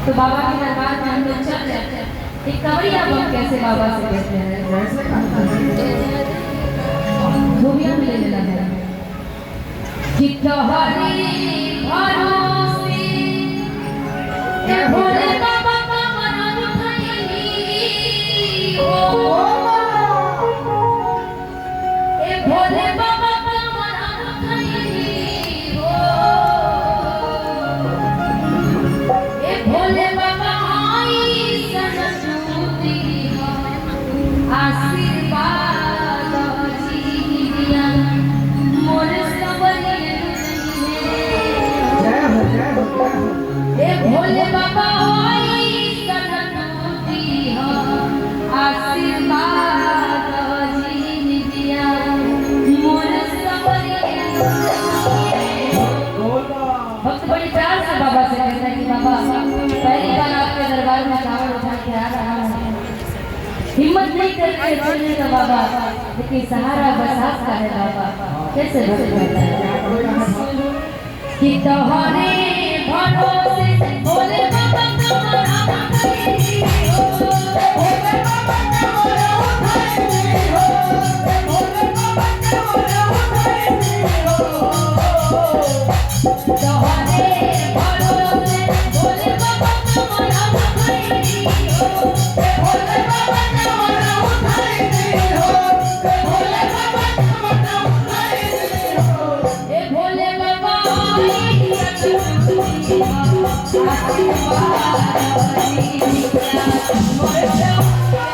तो बाबा के दरबार में हम लोग चल जाते हैं। एक कवरिया बम कैसे बाबा से कहते हैं, वो भी हम ले लेना है कि तोहरी भरोसे ए भोले बाबा का मन उठाई हो, ए भोले बाबा का मन उठाई हो, ए भोले बाबा आई सनसूती आशीर्वाद जीविया मोर सबरी ए भोले बाबा आई सनसूती आशीर्वाद जीविया मोर सबरी। भक्त बड़ी प्यार से बाबा से कहते हैं कि बाबा पहली बार आपके दरबार में कांवड़ उठा के आ रहा हूँ, हिम्मत नहीं करके चलने का बाबा, लेकिन सहारा बस आपका है बाबा। कैसे कि तोहरे भरोसे भोले बाबा का मना करी हो, भोले बाबा का मना उठाई हो, भोले बाबा का मना उठाई हो, तोहरे भरोसे भोले बाबा का मना उठाई हो, भोले बाबा का मना उठाई हो, भोले बाबा का मना उठाई हो, ए भोले बाबा आई सनसूती आशीर्वाद जीविया मोर सबरी।